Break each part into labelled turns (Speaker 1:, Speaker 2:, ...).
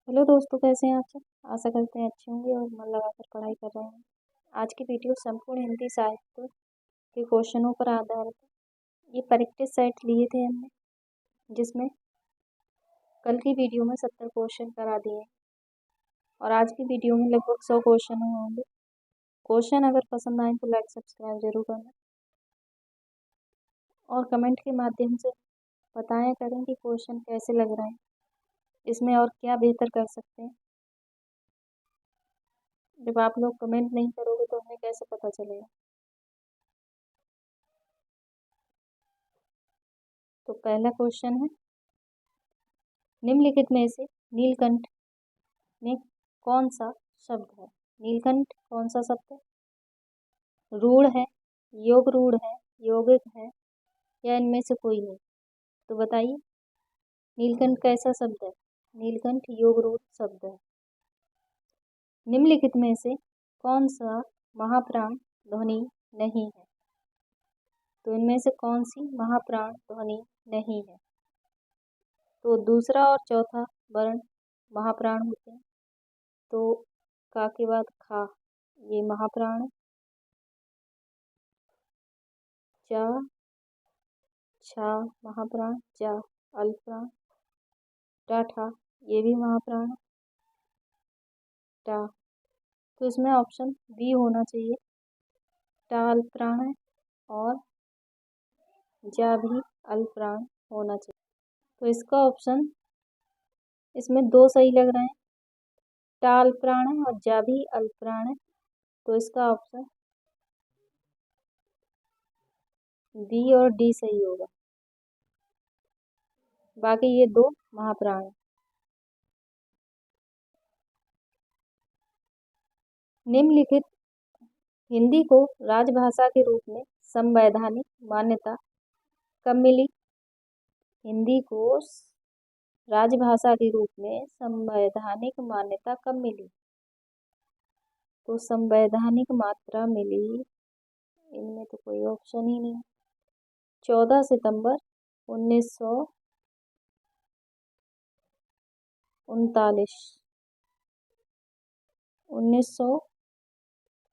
Speaker 1: Hello दोस्तों, कैसे हैं आप सब। आशा करते हैं अच्छे होंगे और मन लगाकर पढ़ाई कर रहे हैं। आज की वीडियो संपूर्ण हिंदी साहित्य के क्वेश्चनों पर आधारित है। ये प्रैक्टिस सेट लिए थे हमने, जिसमें कल की वीडियो में 70 क्वेश्चन करा दिए हैं और आज की वीडियो में लगभग 100 क्वेश्चन होंगे। क्वेश्चन अगर पसंद आए तो लाइक सब्सक्राइब जरूर करना और कमेंट के माध्यम से बताया करें कि क्वेश्चन कैसे लग रहे हैं, इसमें और क्या बेहतर कर सकते हैं। जब आप लोग कमेंट नहीं करोगे तो हमें कैसे पता चलेगा। तो पहला क्वेश्चन है, निम्नलिखित में से नीलकंठ में कौन सा शब्द है। नीलकंठ कौन सा शब्द है? रूढ़ है, योग रूढ़ है, यौगिक है या इनमें से कोई नहीं। तो बताइए, नीलकंठ कैसा शब्द है? नीलकंठ योग रूढ़ शब्द है। निम्नलिखित में से कौन सा महाप्राण ध्वनि नहीं है। तो इनमें से कौन सी महाप्राण ध्वनि नहीं है? तो दूसरा और चौथा वर्ण महाप्राण होते हैं। तो का के बाद खा, ये महाप्राण है। चा, छा महाप्राण, जा अल्पप्राण, टा ठा ये भी महाप्राण है। टा, तो इसमें ऑप्शन बी होना चाहिए। टा अल्पप्राण है और जा भी अल्पप्राण होना चाहिए। तो इसका ऑप्शन, इसमें दो सही लग रहे हैं। टा अल्पप्राण है और जा भी अल्पप्राण है, तो इसका ऑप्शन बी और डी सही होगा। बाकी ये दो महाप्राण है। निम्नलिखित हिंदी को राजभाषा के रूप में संवैधानिक मान्यता कब मिली। हिंदी को राजभाषा के रूप में संवैधानिक मान्यता कब मिली। तो संवैधानिक मात्रा मिली, इनमें तो कोई ऑप्शन ही नहीं। 14 सितंबर 1939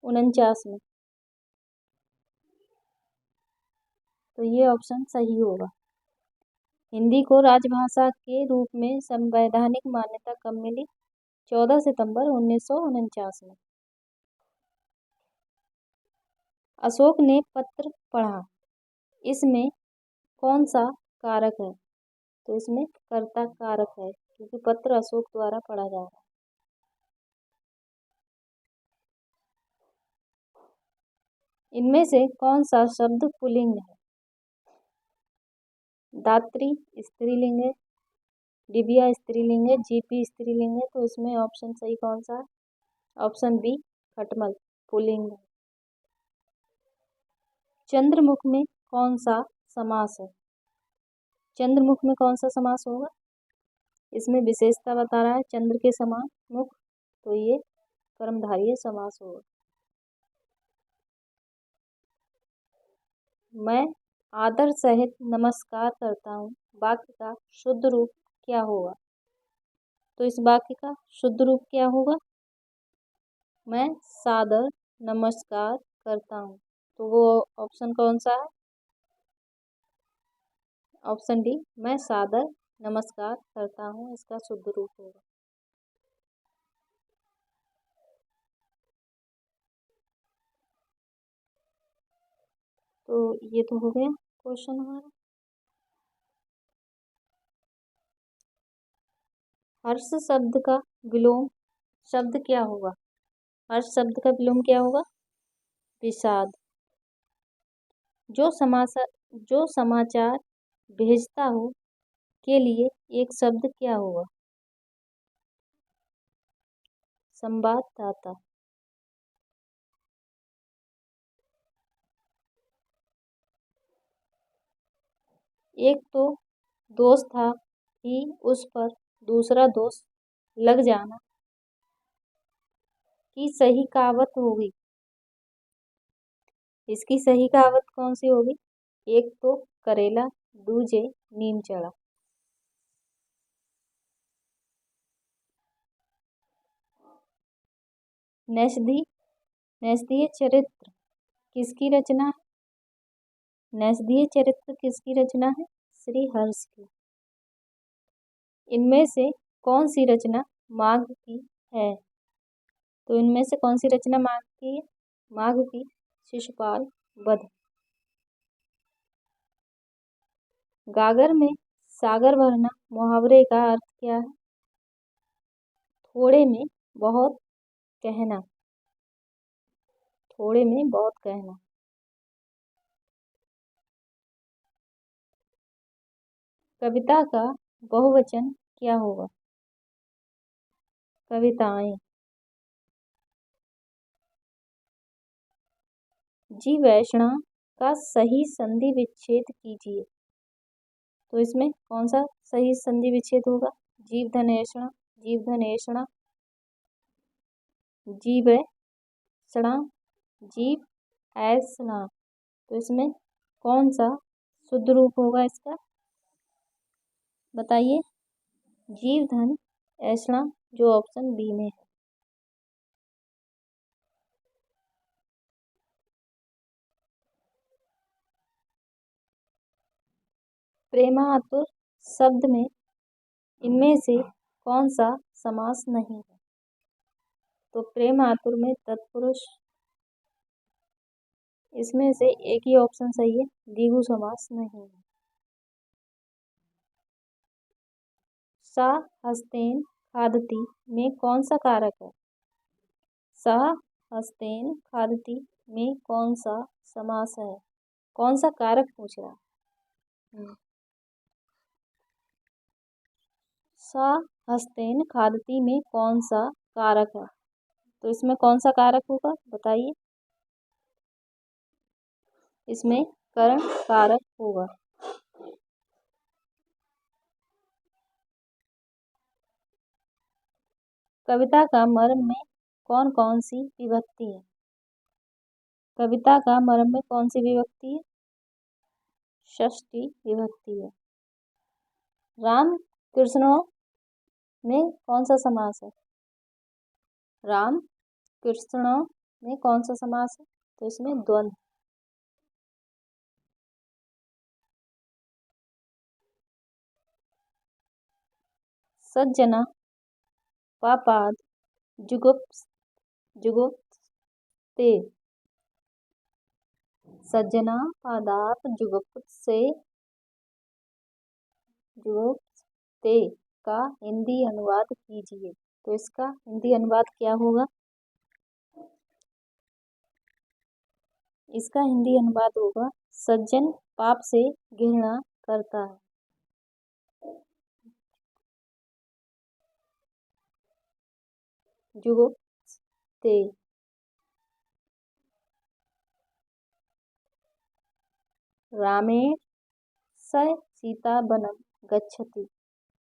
Speaker 1: 1949 में। तो ये ऑप्शन सही होगा। हिंदी को राजभाषा के रूप में संवैधानिक मान्यता कब मिली? 14 सितंबर 1949 में। अशोक ने पत्र पढ़ा, इसमें कौन सा कारक है। तो इसमें कर्ता कारक है, क्योंकि पत्र अशोक द्वारा पढ़ा जा रहा है। इनमें से कौन सा शब्द पुल्लिंग है। दात्री स्त्रीलिंग है, डिबिया स्त्रीलिंग है, जीपी स्त्रीलिंग है। तो इसमें ऑप्शन सही कौन सा है? ऑप्शन बी खटमल पुल्लिंग है। चंद्रमुख में कौन सा समास है। चंद्रमुख में कौन सा समास होगा? इसमें विशेषता बता रहा है चंद्र के समान मुख, तो ये कर्मधारय समास होगा। मैं आदर सहित नमस्कार करता हूँ, वाक्य का शुद्ध रूप क्या होगा। तो इस वाक्य का शुद्ध रूप क्या होगा? मैं सादर नमस्कार करता हूँ। तो वो ऑप्शन कौन सा है? ऑप्शन डी, मैं सादर नमस्कार करता हूँ, इसका शुद्ध रूप होगा। तो ये तो हो गया क्वेश्चन हमारा। हर्ष शब्द का विलोम शब्द क्या होगा। हर्ष शब्द का विलोम क्या होगा? विषाद। जो समाचार भेजता हो के लिए एक शब्द क्या होगा? संवाददाता। एक तो दोष था कि उस पर दूसरा दोष लग जाना की सही कहावत होगी। इसकी सही कहावत कौन सी होगी? एक तो करेला दूजे नीम चढ़ा। नैषधि नैषधीय चरित्र किसकी रचना है? नैषधीय चरित्र किसकी रचना है? श्री हर्ष की। इनमें से कौन सी रचना माघ की है? तो इनमें से कौन सी रचना माघ की है? माघ की शिशुपाल वध। गागर में सागर भरना मुहावरे का अर्थ क्या है? थोड़े में बहुत कहना। थोड़े में बहुत कहना। कविता का बहुवचन क्या होगा? कविताएं। जी वैष्णा का सही संधि विच्छेद कीजिए। तो इसमें कौन सा सही संधि विच्छेद होगा? जीव धनेषणा, जीव धनेषणा, जीव षणा, जीव ऐसणा। तो इसमें कौन सा शुद्ध रूप होगा इसका? बताइए। जीव धन ऐसणा, जो ऑप्शन बी में है। प्रेमातुर शब्द में इनमें से कौन सा समास नहीं है? तो प्रेमातुर में तत्पुरुष। इसमें से एक ही ऑप्शन सही है, द्विगु समास नहीं है। सा हस्तेन खादति में कौन सा कारक है? सा हस्तेन खादति में कौन सा समास है? कौन सा कारक पूछ रहा है? सा हस्तेन खादति में कौन सा कारक है? तो इसमें कौन सा कारक होगा? बताइए। इसमें करण कारक होगा। कविता का मर्म में कौन कौन सी विभक्ति है? कविता का मर्म में कौन सी विभक्ति है? षष्ठी विभक्ति है। राम कृष्णों में कौन सा समास है? राम कृष्णों में कौन सा समास है? तो इसमें द्वंद्व। सज्जना पापाद जुगुप्स जुगुप्ते। सज्जना पादात जुगुप्से जुगुप्ते का हिंदी अनुवाद कीजिए। तो इसका हिंदी अनुवाद क्या होगा? इसका हिंदी अनुवाद होगा सज्जन पाप से घृणा करता है। जुगुप्ते। रामेण स सीता बनम गच्छति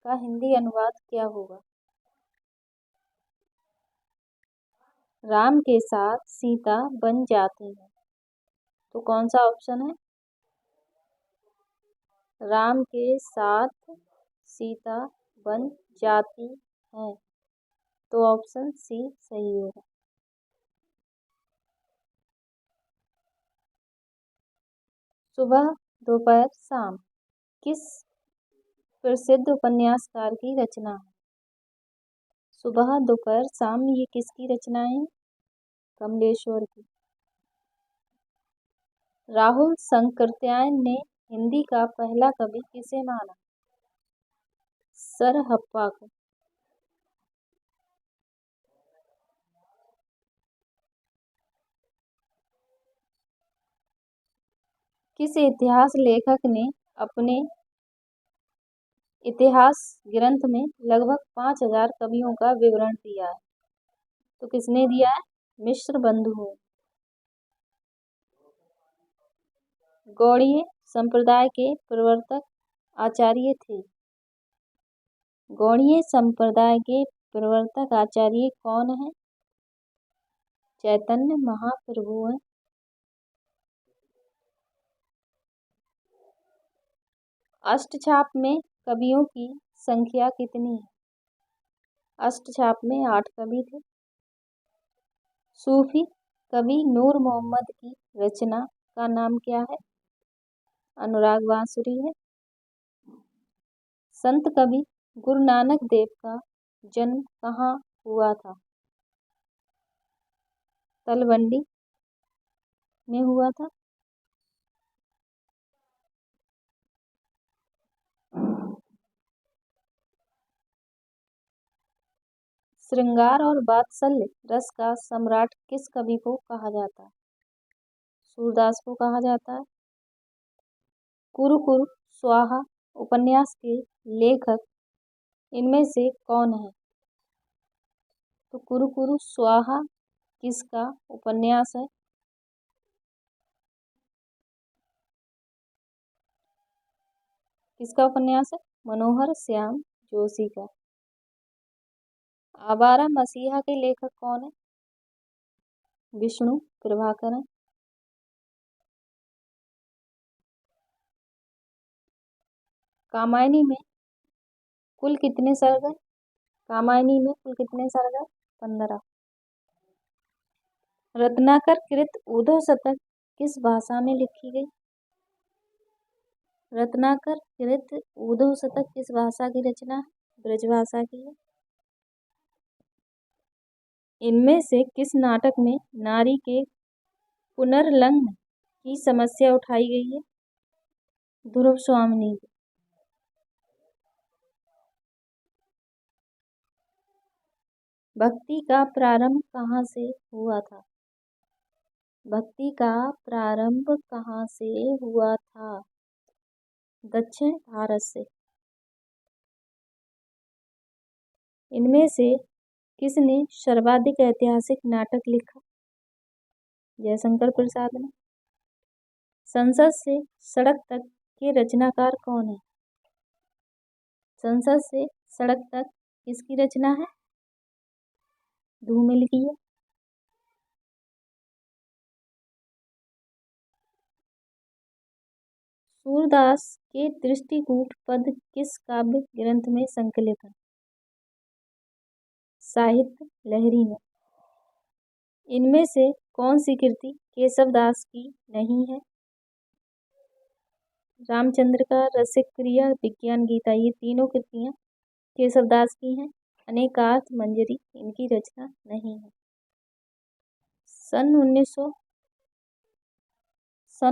Speaker 1: का हिंदी अनुवाद क्या होगा? राम के साथ सीता बन जाती है। तो कौन सा ऑप्शन है? राम के साथ सीता बन जाती है। तो ऑप्शन सी सही होगा। सुबह दोपहर शाम किस प्रसिद्ध उपन्यासकार की रचना है? सुबह दोपहर शाम ये किसकी रचना है? कमलेश्वर की। राहुल संकृत्यायन ने हिंदी का पहला कवि किसे माना? सरहप्पा को। किस इतिहास लेखक ने अपने इतिहास ग्रंथ में लगभग 5000 कवियों का विवरण दिया है? तो किसने दिया है? मिश्र बंधुओं। गौड़ीय संप्रदाय के प्रवर्तक आचार्य थे। गौड़ीय संप्रदाय के प्रवर्तक आचार्य कौन है? चैतन्य महाप्रभु है। अष्टछाप में कवियों की संख्या कितनी है? अष्टछाप में 8 कवि थे। सूफी कवि नूर मोहम्मद की रचना का नाम क्या है? अनुराग बांसुरी है। संत कवि गुरु नानक देव का जन्म कहाँ हुआ था? तलवंडी में हुआ था। श्रृंगार और वात्सल्य रस का सम्राट किस कवि को कहा जाता है? सूरदास को कहा जाता है। कुरु कुरु स्वाहा उपन्यास के लेखक इनमें से कौन है? तो कुरु कुरु स्वाहा किसका उपन्यास है? किसका उपन्यास है? मनोहर श्याम जोशी का। आवारा मसीहा के लेखक कौन है? विष्णु प्रभाकर है। कामायनी में कुल कितने सर्ग हैं? कामायनी में कुल कितने सर्ग हैं? 15। रत्नाकर कृत उद्धव शतक किस भाषा में लिखी गई? रत्नाकर कृत उद्धव शतक किस भाषा की रचना है? ब्रजभाषा की है। इनमें से किस नाटक में नारी के पुनर्लंघन की समस्या उठाई गई है? ध्रुव स्वामिनी की। भक्ति का प्रारंभ कहाँ से हुआ था? भक्ति का प्रारंभ कहाँ से हुआ था? दक्षिण भारत से। इनमें से किसने सर्वाधिक ऐतिहासिक नाटक लिखा? जयशंकर प्रसाद ने। संसद से सड़क तक के रचनाकार कौन है? संसद से सड़क तक किसकी रचना है? धूमिल की है। सूरदास के दृष्टिकूट पद किस काव्य ग्रंथ में संकलित है? साहित्य लहरी में। इनमें से कौन सी कृति केशवदास की नहीं है? रामचंद्र का रसिक क्रिया विज्ञान गीता, ये तीनों कृतियां केशवदास की हैं। अनेकार्थ मंजरी इनकी रचना नहीं है। सन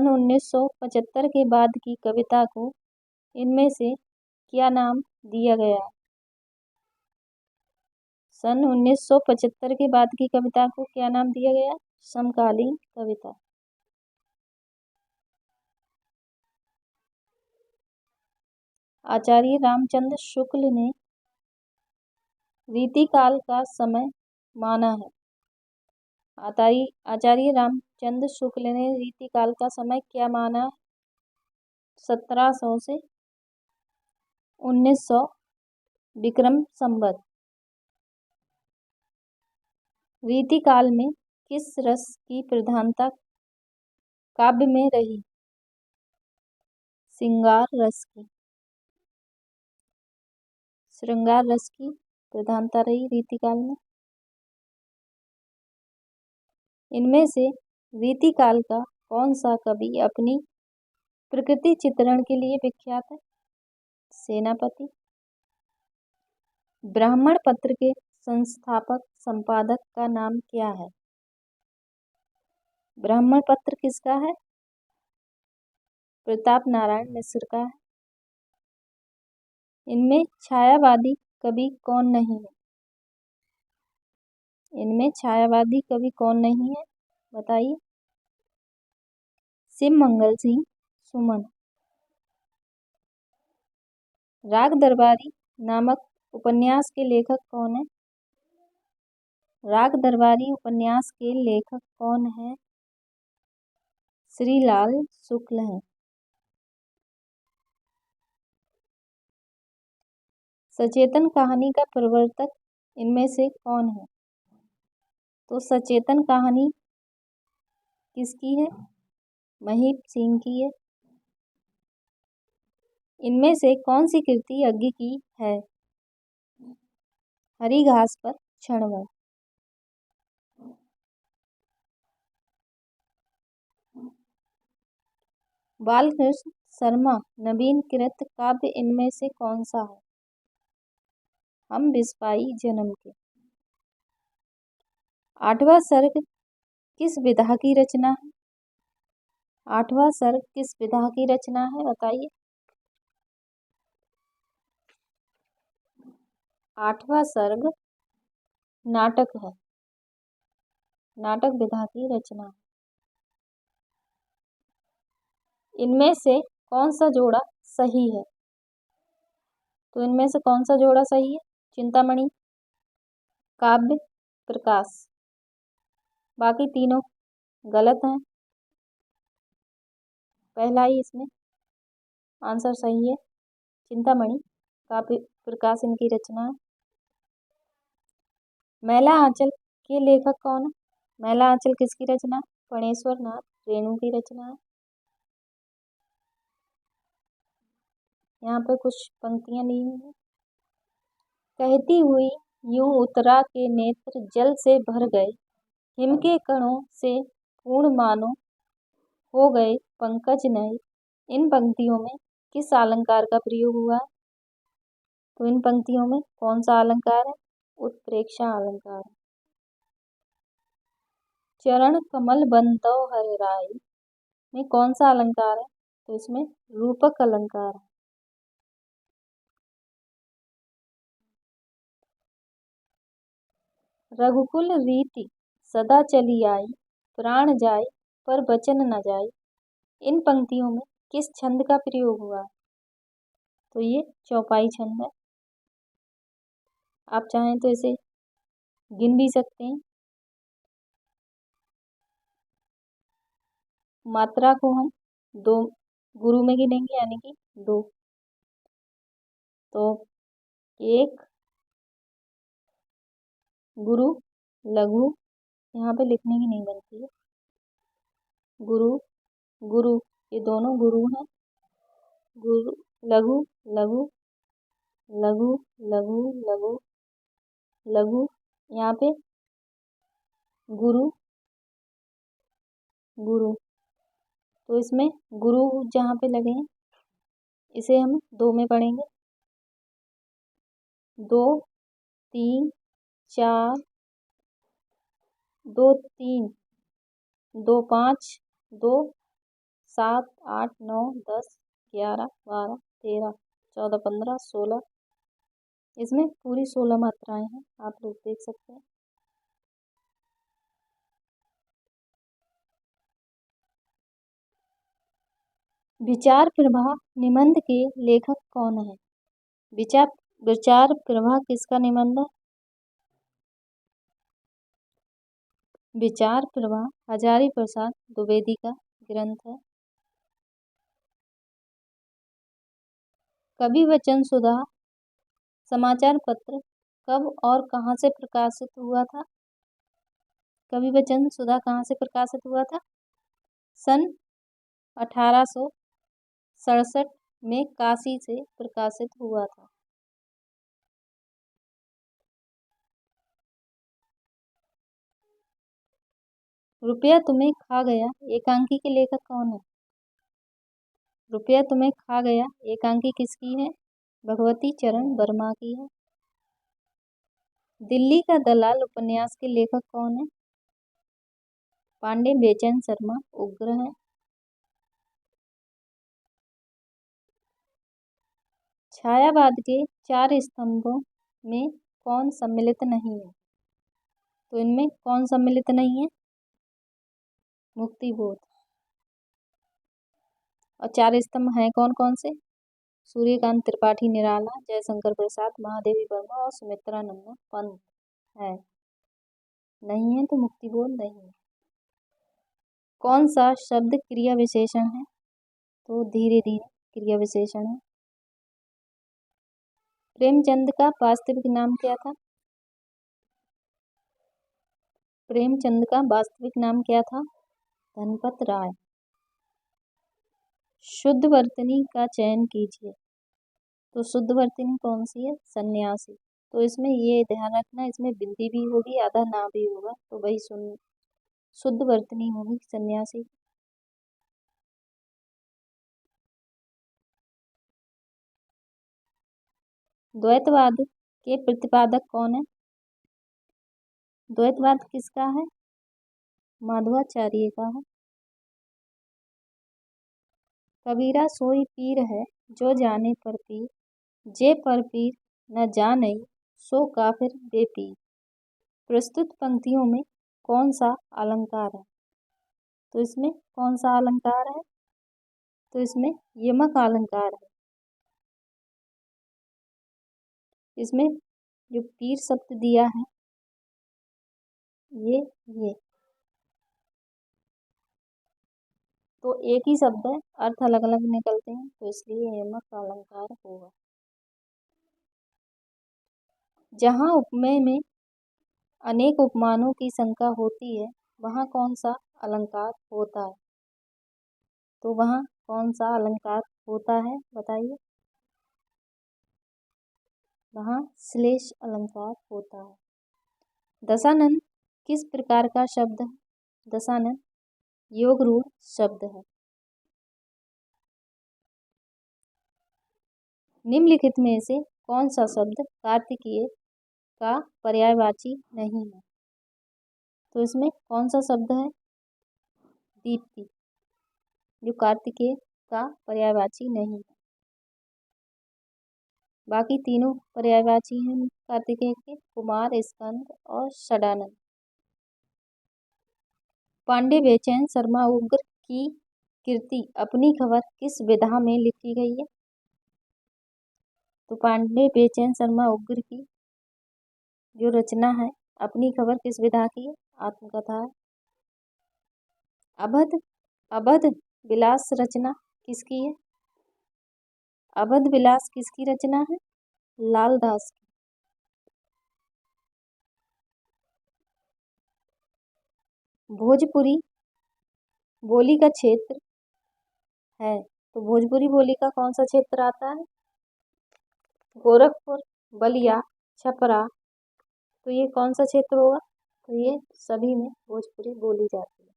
Speaker 1: 1975 के बाद की कविता को इनमें से क्या नाम दिया गया है? सन 1975 के बाद की कविता को क्या नाम दिया गया? समकालीन कविता। आचार्य रामचंद्र शुक्ल ने रीतिकाल का समय माना है। आचार्य रामचंद्र शुक्ल ने रीतिकाल का समय क्या माना? 1700 से 1900 विक्रम संवत। रीतिकाल में किस रस की प्रधानता काव्य में रही? श्रृंगार रस की। श्रृंगार रस की प्रधानता रही रीतिकाल में। इनमें से रीतिकाल का कौन सा कवि अपनी प्रकृति चित्रण के लिए विख्यात है? सेनापति। ब्राह्मण पत्र के संस्थापक संपादक का नाम क्या है? ब्राह्मण पत्र किसका है? प्रताप नारायण मिश्र का है। इनमें छायावादी कवि कौन नहीं है? इनमें छायावादी कवि कौन नहीं है, बताइए। शिव मंगल सिंह सुमन। राग दरबारी नामक उपन्यास के लेखक कौन है? राग दरबारी उपन्यास के लेखक कौन है? श्रीलाल शुक्ल हैं। सचेतन कहानी का प्रवर्तक इनमें से कौन है? तो सचेतन कहानी किसकी है? महीप सिंह की है। इनमें से कौन सी कृति यज्ञ की है? हरी घास पर क्षणभर। बालकृष्ण शर्मा नवीनकृत काव्य इनमें से कौन सा है? हम बिस्वाई जन्म के। आठवां सर्ग किस विधा की रचना है? आठवां सर्ग किस विधा की रचना है, बताइए। आठवां सर्ग नाटक है, नाटक विधा की रचना है। इनमें से कौन सा जोड़ा सही है? तो इनमें से कौन सा जोड़ा सही है? चिंतामणि, काव्य, प्रकाश। बाकी तीनों गलत हैं। पहला ही इसमें आंसर सही है, चिंतामणि, काव्य, प्रकाश इनकी रचना है। मैला आंचल के लेखक कौन है? मैला आंचल किसकी रचना है? फणेश्वर नाथ रेणु की रचना है। यहाँ पे कुछ पंक्तियां ली हुई हैं। कहती हुई यूं उतरा के नेत्र जल से भर गए, हिम के कणों से पूर्ण मानो हो गए पंकज नए। इन पंक्तियों में किस अलंकार का प्रयोग हुआ है? तो इन पंक्तियों में कौन सा अलंकार है? उत्प्रेक्षा अलंकार है। चरण कमल बंतो हर राय में कौन सा अलंकार है? तो इसमें रूपक अलंकार है। रघुकुल रीति सदा चली आई, प्राण जाए पर बचन न जाए। इन पंक्तियों में किस छंद का प्रयोग हुआ है? तो ये चौपाई छंद है। आप चाहें तो इसे गिन भी सकते हैं। मात्रा को हम दो गुरु में गिनेंगे, यानी कि 2। तो 1 गुरु, लघु, यहाँ पे लिखने की नहीं बनती है। गुरु, गुरु, ये दोनों गुरु हैं। गुरु, लघु, लघु, लघु, लघु, लघु, लघु, यहाँ पे गुरु, गुरु। तो इसमें गुरु जहाँ पे लगे हैं इसे हम 2 में पढ़ेंगे। 2 3 4, 2 3, 2 5, 2 7 8 9 10 11 12 13 14 15 16। इसमें पूरी 16 मात्राएं हैं, आप लोग देख सकते हैं। विचार प्रवाह निबंध के लेखक कौन है? विचार विचार प्रवाह किसका निबंध है? विचार प्रवाह हजारी प्रसाद द्विवेदी का ग्रंथ है। कवि वचन सुधा समाचार पत्र कब और कहाँ से प्रकाशित हुआ था? कवि वचन सुधा कहाँ से प्रकाशित हुआ था? सन 1867 में काशी से प्रकाशित हुआ था। रुपया तुम्हें खा गया एकांकी के लेखक कौन है? रुपया तुम्हें खा गया एकांकी किसकी है? भगवती चरण वर्मा की है। दिल्ली का दलाल उपन्यास के लेखक कौन है? पांडे बेचन शर्मा उग्र है। छायावाद के 4 स्तंभों में कौन सम्मिलित नहीं है? तो इनमें कौन सम्मिलित नहीं है? मुक्तिबोध। और 4 स्तंभ हैं कौन कौन से? सूर्यकांत त्रिपाठी निराला, जयशंकर प्रसाद, महादेवी वर्मा और सुमित्रानंद पंत है। नहीं है तो मुक्तिबोध नहीं है। कौन सा शब्द क्रिया विशेषण है? तो धीरे धीरे क्रिया विशेषण है। प्रेमचंद का वास्तविक नाम क्या था? प्रेमचंद का वास्तविक नाम क्या था? धनपत राय। शुद्ध वर्तनी का चयन कीजिए। तो शुद्ध वर्तनी कौन सी है? सन्यासी। तो इसमें ये ध्यान रखना, इसमें बिंदी भी होगी, आधा ना भी होगा, तो वही शुद्ध वर्तनी होगी सन्यासी। द्वैतवाद के प्रतिपादक कौन है? द्वैतवाद किसका है? माधवाचार्य का है। कबीरा सोई पीर है जो जाने पर पीर, जे पर पीर न जाने सो काफिर बेपीर। प्रस्तुत पंक्तियों में कौन सा अलंकार है? तो इसमें कौन सा अलंकार है? तो इसमें यमक अलंकार है। इसमें जो पीर शब्द दिया है ये तो एक ही शब्द है, अर्थ अलग अलग निकलते हैं, तो इसलिए यमक अलंकार होगा। जहाँ उपमेय में अनेक उपमानों की शंका होती है वहाँ कौन सा अलंकार होता है? तो वहाँ कौन सा अलंकार होता है बताइए? वहाँ श्लेष अलंकार होता है। दशानन किस प्रकार का शब्द है? दशानन योग रूढ़ शब्द है। निम्नलिखित में से कौन सा शब्द कार्तिकेय का पर्यायवाची नहीं है? तो इसमें कौन सा शब्द है? दीप्ति, जो कार्तिकेय का पर्यायवाची नहीं है। बाकी तीनों पर्यायवाची हैं कार्तिकेय के, कुमार, स्कंद और षडानंद। पांडे बेचैन शर्मा उग्र की कृति अपनी खबर किस विधा में लिखी गई है? तो पांडे बेचैन शर्मा उग्र की जो रचना है अपनी खबर किस विधा की है? आत्मकथा है। अवध विलास रचना किसकी है? अवध विलास किसकी रचना है? लालदास की। भोजपुरी बोली का क्षेत्र है, तो भोजपुरी बोली का कौन सा क्षेत्र आता है? गोरखपुर, बलिया, छपरा, तो ये कौन सा क्षेत्र होगा? तो ये सभी में भोजपुरी बोली जाती है।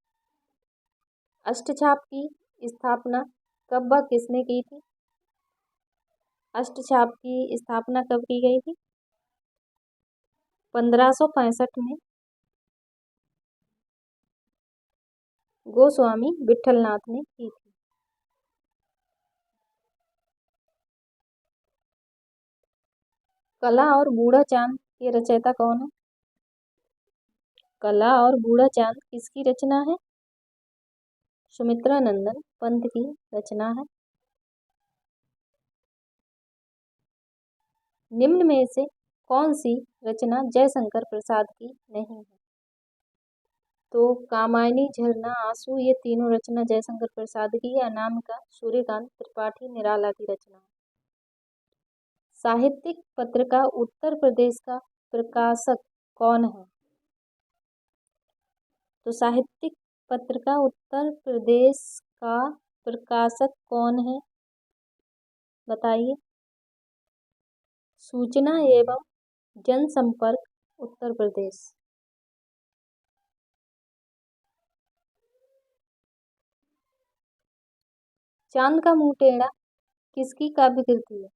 Speaker 1: अष्टछाप की स्थापना कब व किसने की थी? अष्टछाप की स्थापना कब की गई थी? 1565 में गोस्वामी विठलनाथ ने की थी। कला और बूढ़ा चांद के रचयिता कौन है? कला और बूढ़ा चांद किसकी रचना है? सुमित्रानंदन पंत की रचना है। निम्न में से कौन सी रचना जयशंकर प्रसाद की नहीं है? तो कामायनी, झरना, आंसू, ये तीनों रचना जयशंकर प्रसाद की है। अनामिका सूर्यकांत त्रिपाठी निराला की रचना है। साहित्यिक पत्र का उत्तर प्रदेश का प्रकाशक कौन है? तो साहित्यिक पत्र का उत्तर प्रदेश का प्रकाशक कौन है बताइए? सूचना एवं जनसंपर्क उत्तर प्रदेश। चांद का मुंह टेढ़ा किसकी काव्य कृति है?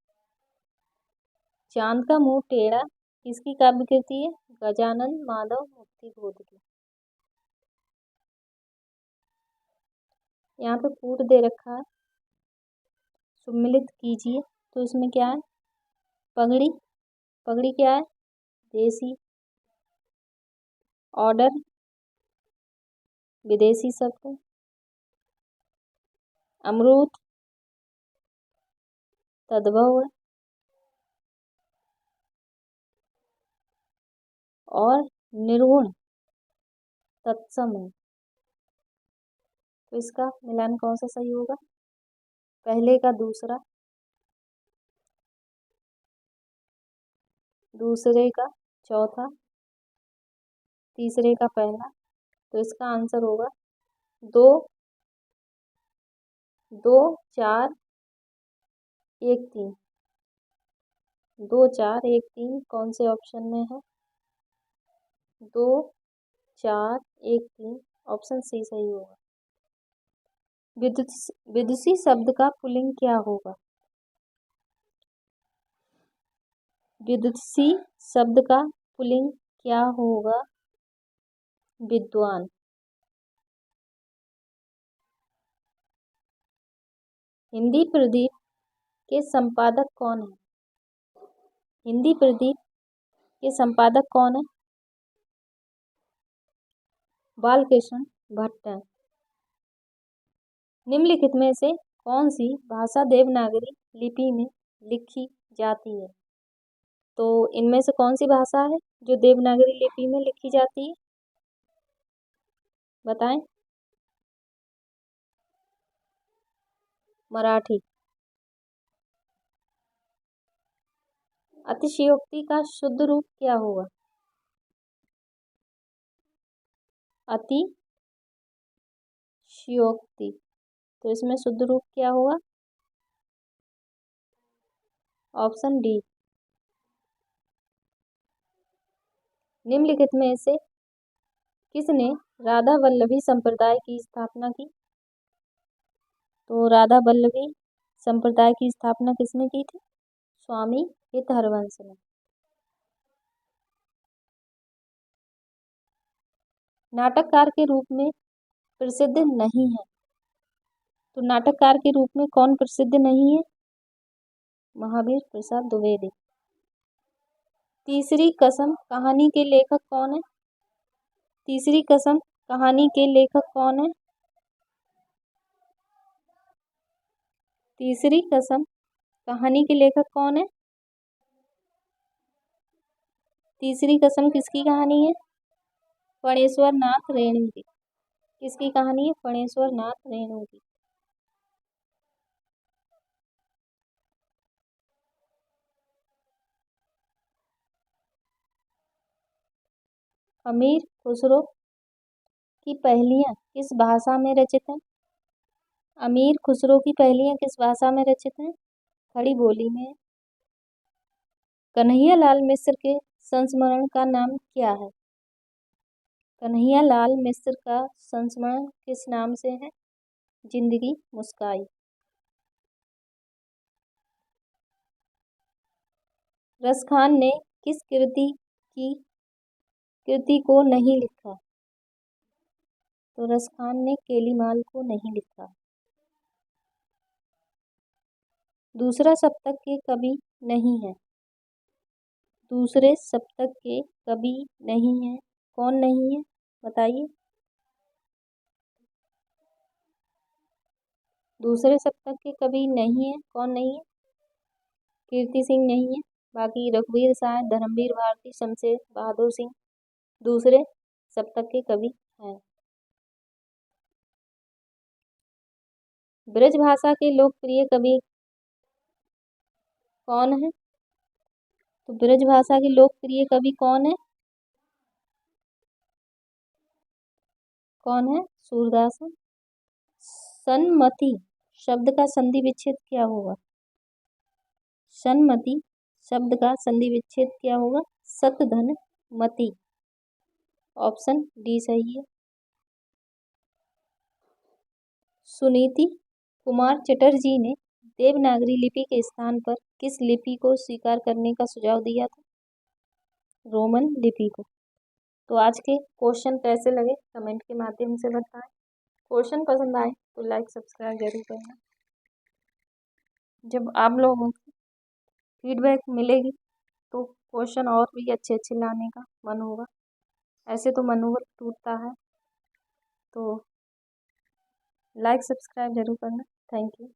Speaker 1: चांद का मुंह टेढ़ा किसकी काव्य कृति है? गजानन माधव मुक्तिबोध की। यहाँ पे कूट दे रखा है, सुम्मिलित कीजिए, तो इसमें क्या है? पगड़ी, पगड़ी क्या है? देसी। ऑर्डर विदेशी शब्द। अमरूद तद्भव है। और निर्गुण तत्सम है। तो इसका मिलान कौन सा सही होगा? पहले का दूसरा, दूसरे का चौथा, तीसरे का पहला, तो इसका आंसर होगा 2, 2, 4, 1, 3। 2, 4, 1, 3 कौन से ऑप्शन में है? 2, 4, 1, 3 ऑप्शन सी सही होगा। विदुषी शब्द का पुल्लिंग क्या होगा? विदुषी शब्द का पुल्लिंग क्या होगा? विद्वान। हिंदी प्रदीप के संपादक कौन है? हिंदी प्रदीप के संपादक कौन है? बालकृष्ण भट्ट है। निम्नलिखित में से कौन सी भाषा देवनागरी लिपि में लिखी जाती है? तो इनमें से कौन सी भाषा है जो देवनागरी लिपि में लिखी जाती है? बताएं। मराठी। अतिशयोक्ति का शुद्ध रूप क्या होगा? अतिशयोक्ति। तो इसमें शुद्ध रूप क्या होगा? Option D. निम्नलिखित में से किसने राधा वल्लभी संप्रदाय की स्थापना की? तो राधा वल्लभी संप्रदाय की स्थापना किसने की थी? स्वामी हित हरवंश ने। नाटककार के रूप में प्रसिद्ध नहीं है। तो नाटककार के रूप में कौन प्रसिद्ध नहीं है? महावीर प्रसाद द्विवेदी। तीसरी कसम कहानी के लेखक कौन है? तीसरी कसम कहानी के लेखक कौन है? तीसरी कसम कहानी के लेखक कौन है? तीसरी कसम किसकी कहानी है? फणेश्वर नाथ रेणु की। किसकी कहानी है? फणेश्वर नाथ रेणु की। अमीर खुसरो की पहेलियां किस भाषा में रचित हैं? अमीर खुसरो की पहेलियां किस भाषा में रचित हैं? खड़ी बोली में। कन्हैयालाल मिश्र के संस्मरण का नाम क्या है? कन्हैयालाल मिश्र का संस्मरण किस नाम से है? जिंदगी मुस्काई। रसखान ने किस कृति को नहीं लिखा? तो रसखान ने केलीमाल को नहीं लिखा। दूसरा सप्तक के कवि नहीं है। दूसरे सप्तक के कवि नहीं है। कौन नहीं है बताइए। दूसरे सप्तक के कवि नहीं है। कौन नहीं है? कीर्ति सिंह नहीं है। बाकी रघुवीर साय, धर्मवीर भारती, शमशेर बहादुर सिंह दूसरे सप्तक के कवि हैं। ब्रजभाषा के लोकप्रिय कवि कौन है? तो ब्रजभाषा के लोकप्रिय कवि कौन है? कौन है? सूरदास है। सन्मति शब्द का संधि विच्छेद क्या होगा? सन्मति शब्द का संधि विच्छेद क्या होगा? सत धन मति। ऑप्शन डी सही है। सुनीति कुमार चटर्जी ने देवनागरी लिपि के स्थान पर किस लिपि को स्वीकार करने का सुझाव दिया था? रोमन लिपि को। तो आज के क्वेश्चन कैसे लगे कमेंट के माध्यम से बताएं। क्वेश्चन पसंद आए तो लाइक सब्सक्राइब जरूर करना। जब आप लोगों की फीडबैक मिलेगी तो क्वेश्चन और भी अच्छे अच्छे लाने का मन होगा। ऐसे तो मनोबल टूटता है। तो लाइक सब्सक्राइब जरूर करना। Thank you.